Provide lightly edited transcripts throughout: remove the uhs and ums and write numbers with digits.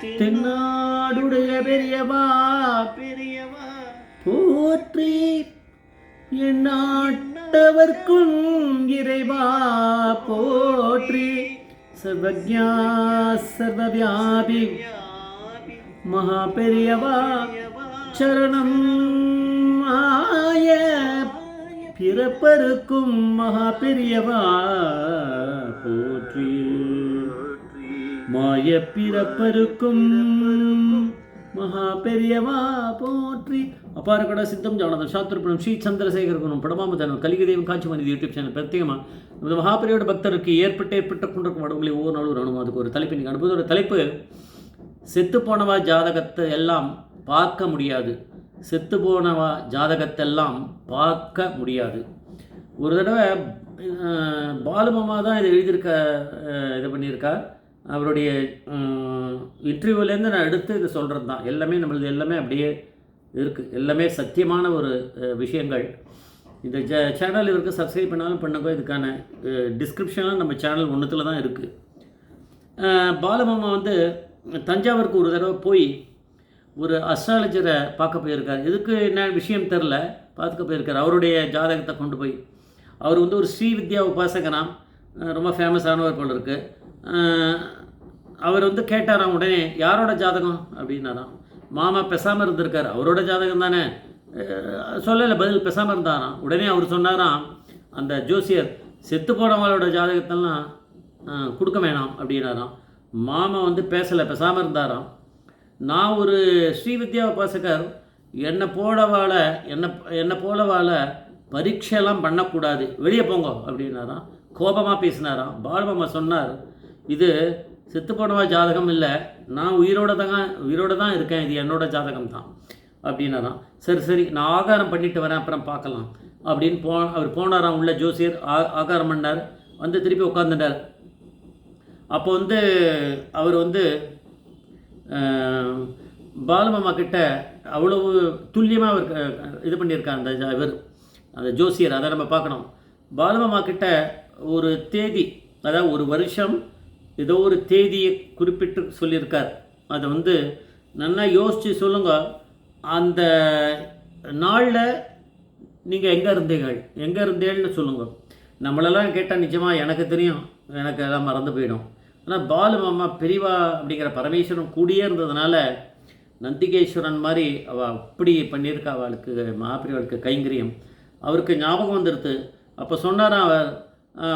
தென்னாடுடைய பெரியவா போற்றி, எந்நாட்டவர்க்கும் இறைவா போற்றி, சர்வஜ்ஞா சர்வவியாபி மகா பெரியவா சரணம் ஆய, பிறப்பருக்கும் மகா பெரியவா போற்றி, மாய பிறப்பருக்கும் மகா பெரியவா போற்றி. அப்பார கூட சித்தம் ஜானதம் சாஸ்திரபுரம் ஸ்ரீ சந்திரசேகரகுணம் படமாமதனம் கலிகதேவம் காட்சி மனித யூடியூப் சேனல் பிரத்யேகமாக நமது மகாபெரியோட பக்தருக்கு ஏற்பட்ட கொண்டிருக்கும் வடங்களை ஒவ்வொரு நாளும் அனுபவம். அதுக்கு ஒரு தலைப்பு நீங்கள் அனுபவத்தோட தலைப்பு செத்துப்போனவா ஜாதகத்தை எல்லாம் பார்க்க முடியாது. செத்துப்போனவா ஜாதகத்தெல்லாம் பார்க்க முடியாது. ஒரு தடவை பாலுமாமா தான் இதை எழுதியிருக்க இது பண்ணியிருக்கார். அவருடைய இன்டர்வியூலேருந்து நான் எடுத்து இதை சொல்கிறது தான். எல்லாமே நம்மளது எல்லாமே அப்படியே இருக்குது. எல்லாமே சத்தியமான ஒரு விஷயங்கள். இந்த சேனல் இவருக்கு சப்ஸ்கிரைப் பண்ணாலும் பண்ணுங்க. இதுக்கான டிஸ்கிரிப்ஷன்லாம் நம்ம சேனல் ஒன்றுத்தில் தான் இருக்குது. பாலுமாமா வந்து தஞ்சாவூருக்கு ஒரு தடவை போய் ஒரு அஸ்ட்ராலஜரை பார்க்க போயிருக்கார். எதுக்கு என்ன விஷயம் தெரில, பார்த்துக்க போயிருக்கார். அவருடைய ஜாதகத்தை கொண்டு போய் அவர் வந்து ஒரு ஸ்ரீவித்யா உபாசகனாம், ரொம்ப ஃபேமஸானவர் போல் இருக்குது. அவர் வந்து கேட்டாராம், உடனே யாரோட ஜாதகம் அப்படின்னாராம். மாமா பெசாமல் இருந்திருக்கார், அவரோட ஜாதகம் தானே சொல்லலை, பதில் பெசாமல் இருந்தாராம். உடனே அவர் சொன்னாராம், அந்த ஜோசியர் செத்து போனவங்களோட ஜாதகத்தெல்லாம் கொடுக்க வேணாம் அப்படின்னாராம். மாமா வந்து பேசலை, பெசாமல் இருந்தாராம். நான் ஒரு ஸ்ரீவித்யா உபாசகர், என்னை போலவாழ பரீட்சையெல்லாம் பண்ணக்கூடாது, வெளியே போங்க அப்படின்னாராம். கோபமாக பேசினாராம். பாலுமாமா சொன்னார், இது செத்து போனவா ஜாதகம் இல்லை, நான் உயிரோடு தான் இருக்கேன், இது என்னோட ஜாதகம் தான் அப்படின்னாராம். சரி நான் ஆகாரம் பண்ணிட்டு வரேன், அப்புறம் பார்க்கலாம் அப்படின்னு அவர் போனாராம். உள்ள ஜோசியர் ஆகாரம் பண்ணார், வந்து திருப்பி உட்காந்துட்டார். அப்போ வந்து அவர் வந்து பாலுமாமா கிட்ட அவ்வளவு துல்லியமாக அவர் இது பண்ணியிருக்கார். அந்த ஜோசியர், அதை நம்ம பார்க்கணும். பாலுமாமா கிட்ட ஒரு தேதி, அதாவது ஒரு வருஷம் ஏதோ ஒரு தேதியை குறிப்பிட்டு சொல்லியிருக்கார். அதை வந்து நல்லா யோசித்து சொல்லுங்கள். அந்த நாளில் நீங்கள் எங்கே இருந்தீங்கன்னு சொல்லுங்கள். நம்மளெல்லாம் கேட்டால் நிஜமாக எனக்கு தெரியும், எனக்கு எல்லாம் மறந்து போயிடும். ஆனால் பாலுமாமா பெரியவா அப்படிங்கிற பரமேஸ்வரன் கூடியே இருந்ததுனால நந்திகேஸ்வரன் மாதிரி அவள் அப்படி பண்ணியிருக்கா. அவளுக்கு மகாபிரிவாளுக்கு கைங்கரியம் அவருக்கு ஞாபகம் வந்துடுது. அப்போ சொன்னாராம் அவர்,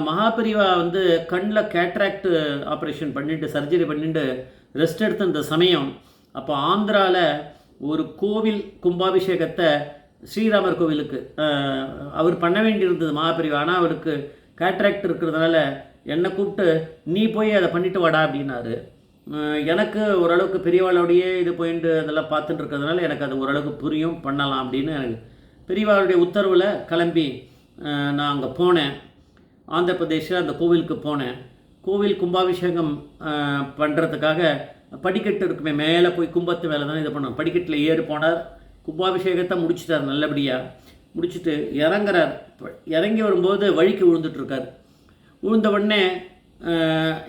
மகாபிரிவா வந்து கண்ணில் கேட்ராக்ட் ஆப்ரேஷன் பண்ணிட்டு சர்ஜரி பண்ணிட்டு ரெஸ்ட் எடுத்த இந்த சமயம், அப்போ ஆந்திராவில் ஒரு கோவில் கும்பாபிஷேகத்தை ஸ்ரீராமர் கோவிலுக்கு அவர் பண்ண வேண்டியிருந்தது மகாபிரிவா. ஆனால் அவருக்கு கேட்ராக்ட் இருக்கிறதுனால என்னை கூப்பிட்டு நீ போய் அதை பண்ணிட்டு வாடா அப்படின்னாரு. எனக்கு ஓரளவுக்கு பெரியவாளுடைய இது போயிட்டு அதெல்லாம் பார்த்துட்டு இருக்கிறதுனால எனக்கு அது ஓரளவுக்கு புரியும், பண்ணலாம் அப்படின்னு எனக்கு பெரியவாளுடைய உத்தரவில் கிளம்பி நான் அங்கே போனேன். ஆந்திர பிரதேஷில் அந்த கோவிலுக்கு போனேன். கோவில் கும்பாபிஷேகம் பண்ணுறதுக்காக படிக்கட்டு இருக்குமே, மேலே போய் கும்பத்து மேலே தான் இது பண்ணோம். படிக்கட்டில் ஏறி போனார், கும்பாபிஷேகத்தை முடிச்சிட்டார். நல்லபடியாக முடிச்சுட்டு இறங்கி வரும்போது வழிக்கு விழுந்துட்டுருக்கார். விழுந்த உடனே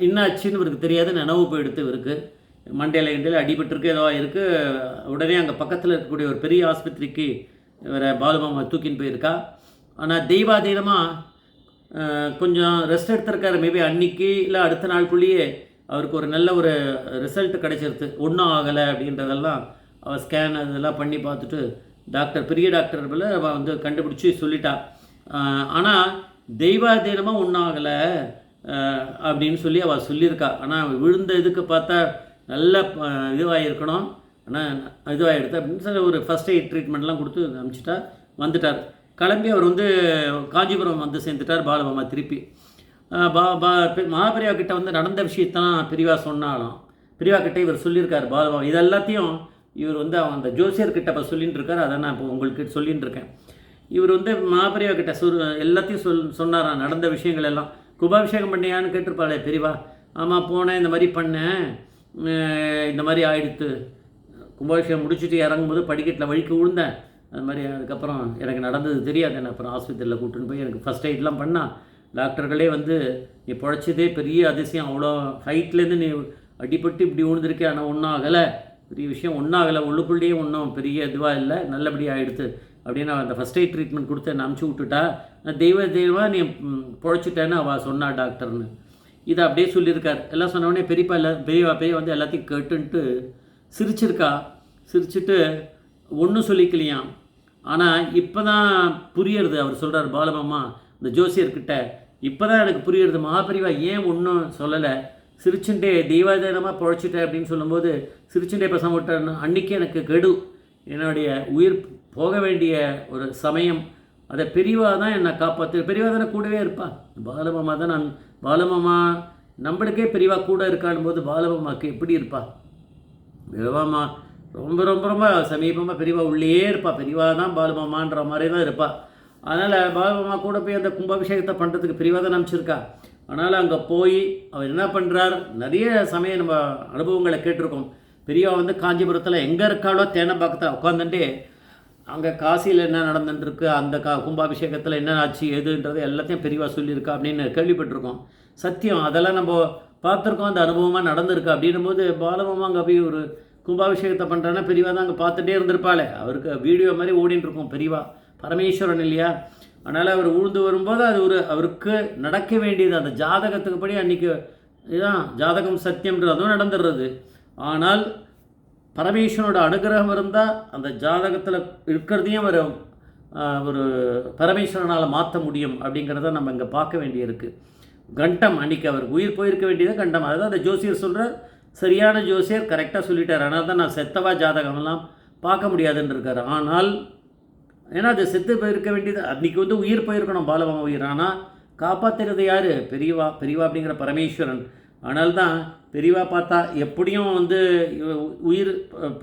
என்னாச்சுன்னு இவருக்கு தெரியாது, நினைவு போயிடுத்து. இவருக்கு மண்டையில் அடிபட்டுருக்கு, ஏதோ இருக்குது. உடனே அங்கே பக்கத்தில் இருக்கக்கூடிய ஒரு பெரிய ஆஸ்பத்திரிக்கு இவரை பாலுமாமா தூக்கின்னு போயிருக்கா. ஆனால் தெய்வாதீனமாக கொஞ்சம் ரெஸ்ட் எடுத்திருக்காரு. மேபி அன்னைக்கு இல்லை அடுத்த நாளுக்குள்ளேயே அவருக்கு ஒரு நல்ல ஒரு ரிசல்ட் கிடைச்சிருது. ஒன்றும் ஆகலை அப்படின்றதெல்லாம் அவள் ஸ்கேன் அதெல்லாம் பண்ணி பார்த்துட்டு பெரிய டாக்டர் போல் அவள் வந்து கண்டுபிடிச்சி சொல்லிட்டா. ஆனால் தெய்வாதீனமாக ஒன்றும் ஆகலை அப்படின்னு சொல்லி அவள் சொல்லியிருக்கா. ஆனால் விழுந்த இதுக்கு பார்த்தா நல்ல இதுவாகிருக்கணும், ஆனால் இதுவாகிடுது அப்படின்னு சொல்லி ஒரு ஃபஸ்ட் எய்ட் ட்ரீட்மெண்ட்லாம் கொடுத்து அனுப்பிச்சிட்டா. வந்துட்டார். கிளம்பி அவர் வந்து காஞ்சிபுரம் வந்து சேர்ந்துட்டார் பாலுமாமா. திருப்பி மகாபெரிவா கிட்ட வந்து நடந்த விஷயத்தான் பெரியவா சொன்னாலும் பெரியவா கிட்டே இவர் சொல்லியிருக்கார் பாலுமாமா. இது எல்லாத்தையும் இவர் வந்து அந்த ஜோசியர்கிட்ட இப்போ சொல்லின்னு இருக்கார். அதை நான் இப்போ உங்களுக்கு சொல்லின்னு இருக்கேன். இவர் வந்து மகாபெரிவா கிட்ட எல்லாத்தையும் சொன்னாராம், நடந்த விஷயங்கள் எல்லாம். கும்பாபிஷேகம் பண்ணியான்னு கேட்டிருப்பாளே பெரியவா. ஆமாம் போனேன், இந்த மாதிரி பண்ணேன், இந்த மாதிரி ஆயிடுத்து. கும்பாபிஷேகம் முடிச்சுட்டு இறங்கும்போது படிக்கட்டில் வழிக்கு விழுந்தேன். அது மாதிரி அதுக்கப்புறம் எனக்கு நடந்தது தெரியாது. என்ன அப்புறம் ஆஸ்பத்திரியில் கூட்டின்னு போய் எனக்கு ஃபஸ்ட் எய்ட்லாம் பண்ணால் டாக்டர்களே வந்து நீ பிழைச்சதே பெரிய அதிசயம், அவ்வளோ ஹைட்லேருந்து நீ அடிபட்டு இப்படி விழுந்திருக்கேன், ஆனால் ஒன்றும் ஆகலை, பெரிய விஷயம் ஒன்றும் ஆகலை, உள்ளுக்குள்ளேயே ஒன்றும் பெரிய இதுவாக இல்லை, நல்லபடியாக ஆகிடுது அப்படின்னு அவன் அந்த ஃபஸ்ட் எய்ட் ட்ரீட்மெண்ட் கொடுத்து என்னை அனுப்பிச்சி விட்டுட்டா. நான் தெய்வமாக நீ பொழைச்சிட்டேன்னு அவள் சொன்னா டாக்டர்னு. இதை அப்படியே சொல்லியிருக்கார். எல்லாம் சொன்னவொடனே பெரியவா வந்து எல்லாத்தையும் கேட்டுன்ட்டு சிரிச்சிருக்கா. சிரிச்சுட்டு ஒன்றும் சொல்லிக்கலையாம். ஆனால் இப்போ தான் புரியறது. அவர் சொல்கிறார் பாலமாமா இந்த ஜோசியர்கிட்ட, இப்போ தான் எனக்கு புரியுறது மகாபெரிவா ஏன் ஒன்றும் சொல்லலை, சிரிச்சுட்டே தெய்வாதீனமாக பொழைச்சிட்டேன் அப்படின்னு சொல்லும்போது சிரிச்சுட்டே பேச மாட்டேன்னு. அன்றைக்கி எனக்கு கெடு, என்னுடைய உயிர் போக வேண்டிய ஒரு சமயம், அதை பெரியவா தான் என்னை காப்பாற்று. பெரியவா தானே கூடவே இருப்பா. பாலமாமா தான் நான் பாலமாமா நம்மளுக்கே பெரியவா கூட இருக்கான் போது பாலமாமாவுக்கு எப்படி இருப்பா? பெரியவாமா ரொம்ப ரொம்ப ரொம்ப சமீபமாக பெரியவா உள்ளே இருப்பா. பெரியவா தான் பாலுமாமான்ற மாதிரி தான் இருப்பாள். அதனால் பாலுமாமா கூட போய் அந்த கும்பாபிஷேகத்தை பண்ணுறதுக்கு பெரியவா தான் அனுப்பிச்சிருக்கா. அதனால் அங்கே போய் அவர் என்ன பண்ணுறார், நிறைய சமயம் நம்ம அனுபவங்களை கேட்டிருக்கோம். பெரியவா வந்து காஞ்சிபுரத்தில் எங்கே இருக்காளோ தேனம்பாக்கத்தில் உட்காந்துட்டு அங்கே காசியில் என்ன நடந்துட்டுருக்கு, அந்த கும்பாபிஷேகத்தில் என்ன ஆச்சு எதுன்றது எல்லாத்தையும் பெரியவா சொல்லியிருக்கா அப்படின்னு கேள்விப்பட்டிருக்கோம். சத்தியம் அதெல்லாம் நம்ம பார்த்துருக்கோம், அந்த அனுபவமாக நடந்திருக்கு. அப்படின்னும் போது பாலமாமா அங்கே போய் ஒரு கும்பாபிஷேகத்தை பண்ணுறான்னா பெரியவா தான் அங்கே பார்த்துட்டே இருந்திருப்பாளே. அவருக்கு வீடியோ மாதிரி ஓடின்னு இருக்கும். பெரியவா பரமேஸ்வரன் இல்லையா, அதனால் அவர் உழுந்து வரும்போது அது அவருக்கு நடக்க வேண்டியது அந்த ஜாதகத்துக்கு படி அன்றைக்கி இதுதான் ஜாதகம் சத்தியம்ன்றது அதுவும் நடந்துடுறது. ஆனால் பரமேஸ்வரனோட அனுகிரகம் இருந்தால் அந்த ஜாதகத்தில் இருக்கிறதையும் ஒரு பரமேஸ்வரனால் மாற்ற முடியும் அப்படிங்கிறத நம்ம இங்கே பார்க்க வேண்டியிருக்கு. கண்டம் அன்றைக்கி அவர் உயிர் போயிருக்க வேண்டியது கண்டம். அதுதான் அந்த ஜோசியர் சொல்கிற சரியான ஜோசியர் கரெக்டாக சொல்லிட்டார். ஆனால் தான் நான் செத்தவா ஜாதகமெல்லாம் பார்க்க முடியாதுன்னு இருக்கார். ஆனால் ஏன்னா அது செத்து போயிருக்க வேண்டியது, அன்றைக்கி வந்து உயிர் போயிருக்கணும் பாலமாமா உயிர். ஆனால் காப்பாற்றுறது யார்? பெரியவா அப்படிங்கிற பரமேஸ்வரன். ஆனால் தான் பெரியவா பார்த்தா எப்படியும் வந்து உயிர்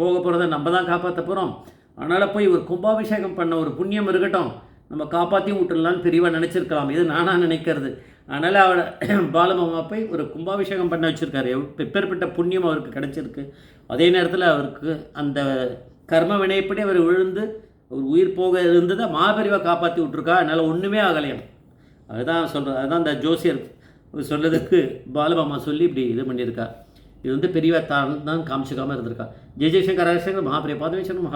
போக போகிறத நம்ம தான் காப்பாற்ற போகிறோம். அதனால் போய் ஒரு கும்பாபிஷேகம் பண்ண ஒரு புண்ணியம் இருக்கட்டும், நம்ம காப்பாற்றியும் விட்டுடலான்னு பெரியவா நினச்சிருக்கலாம். இது நானாக நினைக்கிறது. அதனால் அவளை பாலமாமா போய் ஒரு கும்பாபிஷேகம் பண்ண வச்சுருக்காரு. எப்பேற்பட்ட புண்ணியம் அவருக்கு கிடச்சிருக்கு. அதே நேரத்தில் அவருக்கு அந்த கர்ம வினைப்படி அவர் விழுந்து ஒரு உயிர் போக இருந்ததை மாபெரிவா காப்பாற்றி விட்ருக்கா. அதனால் ஒன்றுமே ஆகலையாம். அதுதான் சொல்கிறேன். அதுதான் அந்த ஜோசியர் சொல்கிறதுக்கு பாலமாமா சொல்லி இப்படி இது பண்ணியிருக்கா. இது வந்து பெரியவா தான் காமிச்சிக்காமல் இருந்திருக்கா. ஜெய் ஜெய்சங்கர் ஹரிசங்கர் மகாபிரிய பாதவேச்சரணும்.